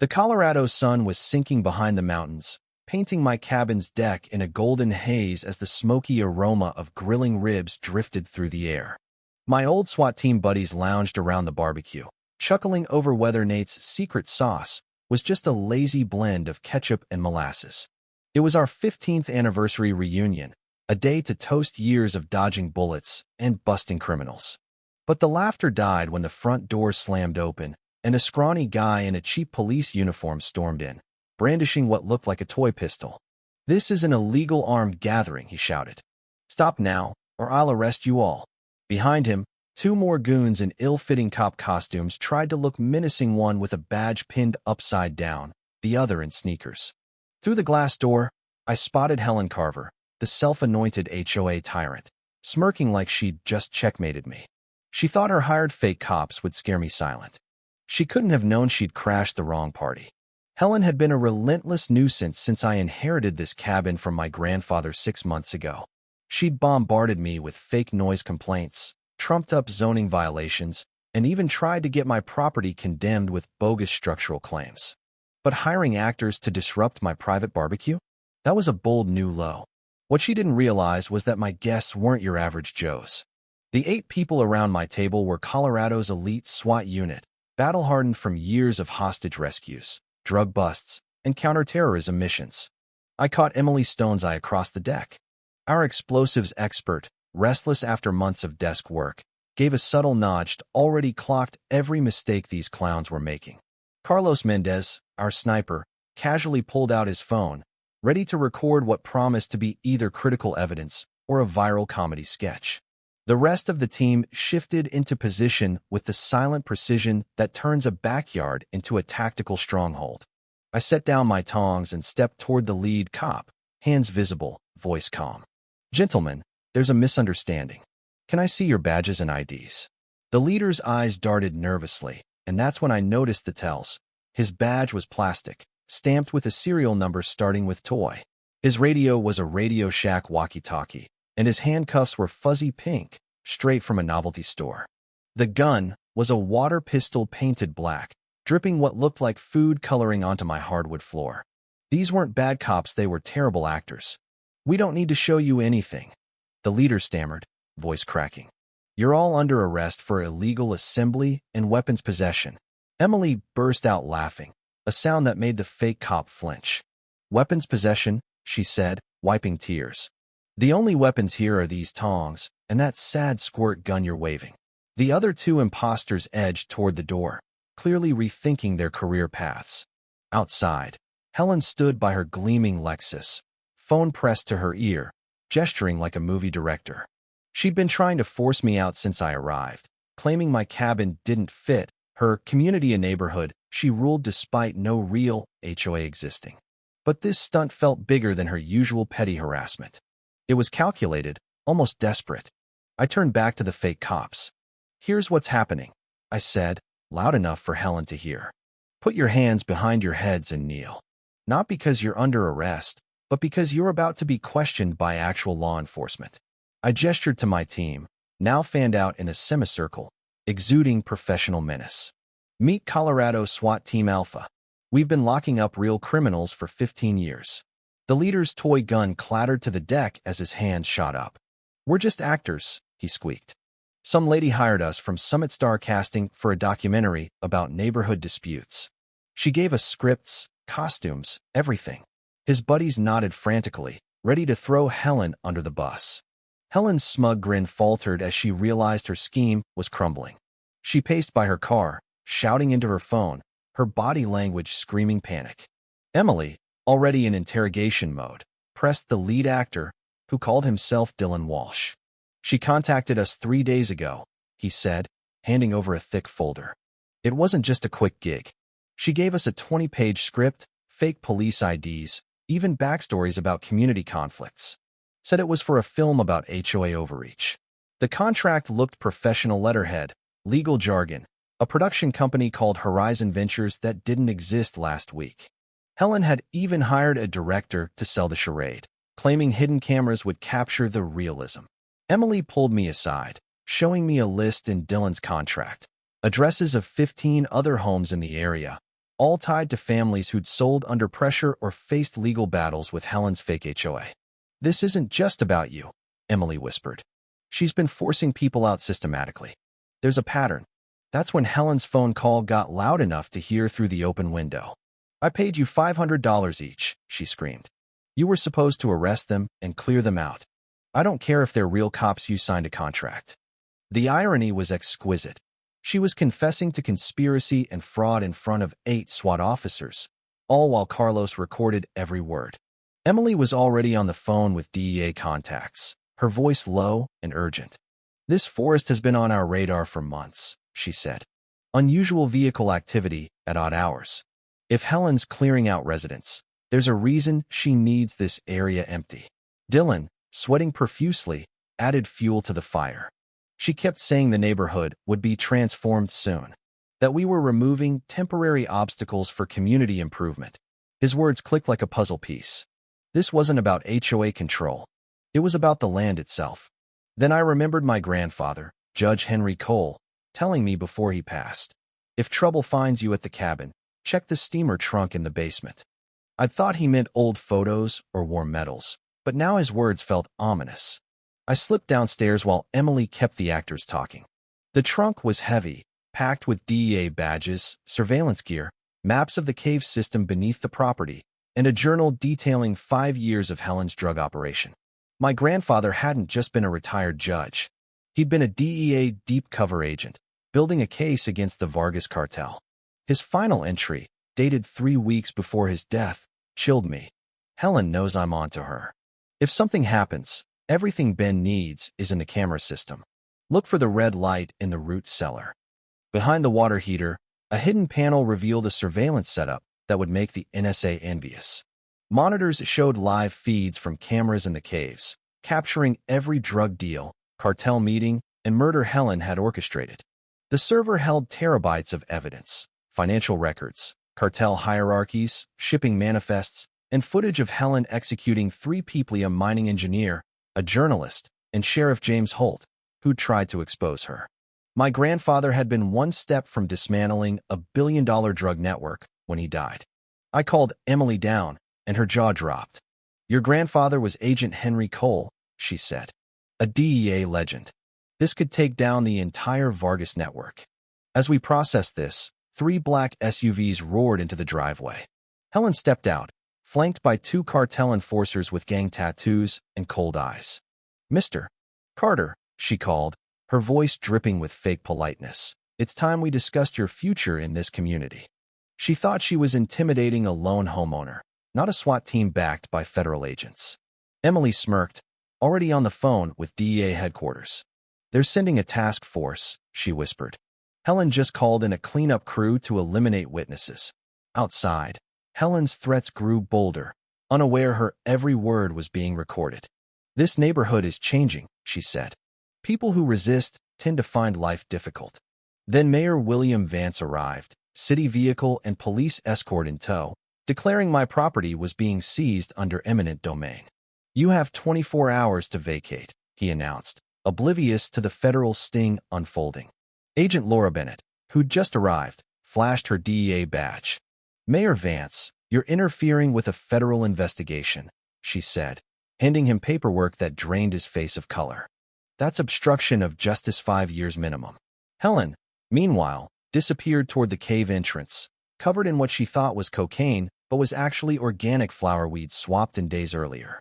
The Colorado sun was sinking behind the mountains, painting my cabin's deck in a golden haze as the smoky aroma of grilling ribs drifted through the air. My old SWAT team buddies lounged around the barbecue, chuckling over whether Nate's secret sauce was just a lazy blend of ketchup and molasses. It was our 15th anniversary reunion, a day to toast years of dodging bullets and busting criminals. But the laughter died when the front door slammed open, and a scrawny guy in a cheap police uniform stormed in, brandishing what looked like a toy pistol. "This is an illegal armed gathering," he shouted. "Stop now, or I'll arrest you all." Behind him, two more goons in ill-fitting cop costumes tried to look menacing, one with a badge pinned upside down, the other in sneakers. Through the glass door, I spotted Helen Carver, the self-anointed HOA tyrant, smirking like she'd just checkmated me. She thought her hired fake cops would scare me silent. She couldn't have known she'd crashed the wrong party. Helen had been a relentless nuisance since I inherited this cabin from my grandfather 6 months ago. She'd bombarded me with fake noise complaints, trumped-up zoning violations, and even tried to get my property condemned with bogus structural claims. But hiring actors to disrupt my private barbecue? That was a bold new low. What she didn't realize was that my guests weren't your average Joes. The 8 people around my table were Colorado's elite SWAT unit, battle-hardened from years of hostage rescues, drug busts, and counterterrorism missions. I caught Emily Stone's eye across the deck. Our explosives expert, restless after months of desk work, gave a subtle nod. Already clocked every mistake these clowns were making. Carlos Mendez, our sniper, casually pulled out his phone, ready to record what promised to be either critical evidence or a viral comedy sketch. The rest of the team shifted into position with the silent precision that turns a backyard into a tactical stronghold. I set down my tongs and stepped toward the lead cop, hands visible, voice calm. "Gentlemen, there's a misunderstanding. Can I see your badges and IDs?" The leader's eyes darted nervously, and that's when I noticed the tells. His badge was plastic, stamped with a serial number starting with toy. His radio was a Radio Shack walkie-talkie, and his handcuffs were fuzzy pink, straight from a novelty store. The gun was a water pistol painted black, dripping what looked like food coloring onto my hardwood floor. These weren't bad cops, they were terrible actors. "We don't need to show you anything," the leader stammered, voice cracking. "You're all under arrest for illegal assembly and weapons possession." Emily burst out laughing, a sound that made the fake cop flinch. "Weapons possession," she said, wiping tears. "The only weapons here are these tongs and that sad squirt gun you're waving." The other 2 imposters edged toward the door, clearly rethinking their career paths. Outside, Helen stood by her gleaming Lexus, phone pressed to her ear, gesturing like a movie director. She'd been trying to force me out since I arrived, claiming my cabin didn't fit her community and neighborhood. She ruled despite no real HOA existing. But this stunt felt bigger than her usual petty harassment. It was calculated, almost desperate. I turned back to the fake cops. "Here's what's happening," I said, loud enough for Helen to hear. "Put your hands behind your heads and kneel. Not because you're under arrest, but because you're about to be questioned by actual law enforcement." I gestured to my team, now fanned out in a semicircle, exuding professional menace. "Meet Colorado SWAT Team Alpha. We've been locking up real criminals for 15 years. The leader's toy gun clattered to the deck as his hands shot up. "We're just actors," he squeaked. "Some lady hired us from Summit Star Casting for a documentary about neighborhood disputes. She gave us scripts, costumes, everything." His buddies nodded frantically, ready to throw Helen under the bus. Helen's smug grin faltered as she realized her scheme was crumbling. She paced by her car, shouting into her phone, her body language screaming panic. Emily, already in interrogation mode, pressed the lead actor, who called himself Dylan Walsh. "She contacted us 3 days ago," he said, handing over a thick folder. "It wasn't just a quick gig. She gave us a 20-page script, fake police IDs, even backstories about community conflicts. Said it was for a film about HOA overreach. The contract looked professional letterhead, legal jargon, a production company called Horizon Ventures that didn't exist last week. Helen had even hired a director to sell the charade, claiming hidden cameras would capture the realism." Emily pulled me aside, showing me a list in Dylan's contract, addresses of 15 other homes in the area, all tied to families who'd sold under pressure or faced legal battles with Helen's fake HOA. "This isn't just about you," Emily whispered. "She's been forcing people out systematically. There's a pattern." That's when Helen's phone call got loud enough to hear through the open window. "I paid you $500 each," she screamed. "You were supposed to arrest them and clear them out. I don't care if they're real cops, you signed a contract." The irony was exquisite. She was confessing to conspiracy and fraud in front of 8 SWAT officers, all while Carlos recorded every word. Emily was already on the phone with DEA contacts, her voice low and urgent. "This forest has been on our radar for months," she said. "Unusual vehicle activity at odd hours. If Helen's clearing out residents, there's a reason she needs this area empty." Dylan, sweating profusely, added fuel to the fire. She kept saying the neighborhood would be transformed soon, that we were removing temporary obstacles for community improvement. His words clicked like a puzzle piece. This wasn't about HOA control. It was about the land itself. Then I remembered my grandfather, Judge Henry Cole, telling me before he passed, "If trouble finds you at the cabin, check the steamer trunk in the basement." I'd thought he meant old photos or war medals, but now his words felt ominous. I slipped downstairs while Emily kept the actors talking. The trunk was heavy, packed with DEA badges, surveillance gear, maps of the cave system beneath the property, and a journal detailing 5 years of Helen's drug operation. My grandfather hadn't just been a retired judge. He'd been a DEA deep cover agent, building a case against the Vargas cartel. His final entry, dated 3 weeks before his death, chilled me. "Helen knows I'm onto her. If something happens, everything Ben needs is in the camera system. Look for the red light in the root cellar." Behind the water heater, a hidden panel revealed a surveillance setup that would make the NSA envious. Monitors showed live feeds from cameras in the caves, capturing every drug deal, cartel meeting, and murder Helen had orchestrated. The server held terabytes of evidence, financial records, cartel hierarchies, shipping manifests, and footage of Helen executing 3 people: a mining engineer, a journalist, and Sheriff James Holt, who'd tried to expose her. My grandfather had been one step from dismantling a billion-dollar drug network when he died. I called Emily down, and her jaw dropped. "Your grandfather was Agent Henry Cole," she said. "A DEA legend. This could take down the entire Vargas network." As we processed this, 3 black SUVs roared into the driveway. Helen stepped out, flanked by 2 cartel enforcers with gang tattoos and cold eyes. "Mr. Carter," she called, her voice dripping with fake politeness. "It's time we discussed your future in this community." She thought she was intimidating a lone homeowner, not a SWAT team backed by federal agents. Emily smirked, already on the phone with DEA headquarters. "They're sending a task force," she whispered. "Helen just called in a cleanup crew to eliminate witnesses." Outside, Helen's threats grew bolder, unaware her every word was being recorded. "This neighborhood is changing," she said. "People who resist tend to find life difficult." Then Mayor William Vance arrived, city vehicle and police escort in tow, declaring my property was being seized under eminent domain. "You have 24 hours to vacate," he announced, oblivious to the federal sting unfolding. Agent Laura Bennett, who'd just arrived, flashed her DEA badge. "Mayor Vance, you're interfering with a federal investigation," she said, handing him paperwork that drained his face of color. "That's obstruction of justice, 5 years minimum." Helen, meanwhile, disappeared toward the cave entrance, covered in what she thought was cocaine, but was actually organic flower weed swapped in days earlier.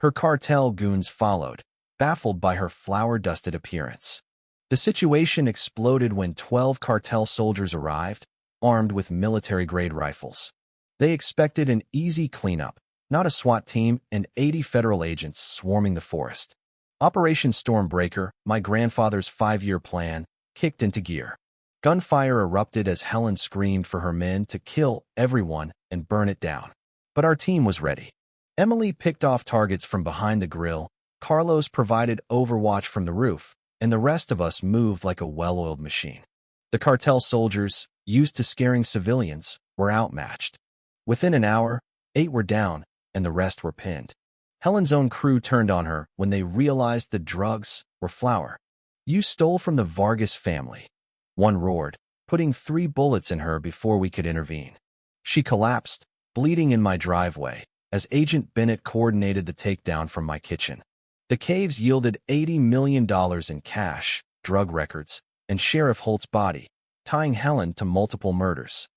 Her cartel goons followed, baffled by her flour-dusted appearance. The situation exploded when 12 cartel soldiers arrived, armed with military-grade rifles. They expected an easy cleanup, not a SWAT team and 80 federal agents swarming the forest. Operation Stormbreaker, my grandfather's 5-year plan, kicked into gear. Gunfire erupted as Helen screamed for her men to kill everyone and burn it down. But our team was ready. Emily picked off targets from behind the grill, Carlos provided overwatch from the roof, and the rest of us moved like a well-oiled machine. The cartel soldiers, used to scaring civilians, were outmatched. Within an hour, 8 were down, and the rest were pinned. Helen's own crew turned on her when they realized the drugs were flour. "You stole from the Vargas family," one roared, putting 3 bullets in her before we could intervene. She collapsed, bleeding in my driveway, as Agent Bennett coordinated the takedown from my kitchen. The caves yielded $80 million in cash, drug records, and Sheriff Holt's body, tying Helen to multiple murders.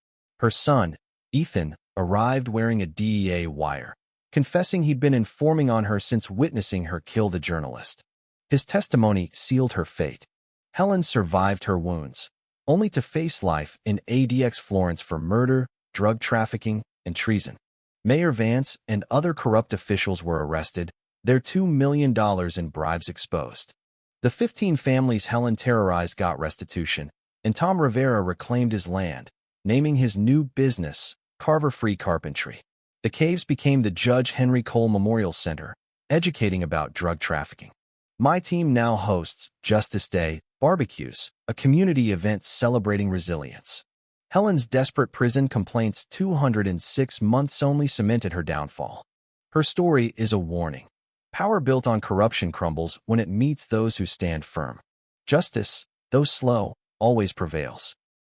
Her son, Ethan, arrived wearing a DEA wire, confessing he'd been informing on her since witnessing her kill the journalist. His testimony sealed her fate. Helen survived her wounds, only to face life in ADX Florence for murder, drug trafficking, and treason. Mayor Vance and other corrupt officials were arrested, their $2 million in bribes exposed. The 15 families Helen terrorized got restitution, and Tom Rivera reclaimed his land, naming his new business Carver-Free Carpentry. The caves became the Judge Henry Cole Memorial Center, educating about drug trafficking. My team now hosts Justice Day barbecues, a community event celebrating resilience. Helen's desperate prison complaints 206 months only cemented her downfall. Her story is a warning. Power built on corruption crumbles when it meets those who stand firm. Justice, though slow, always prevails.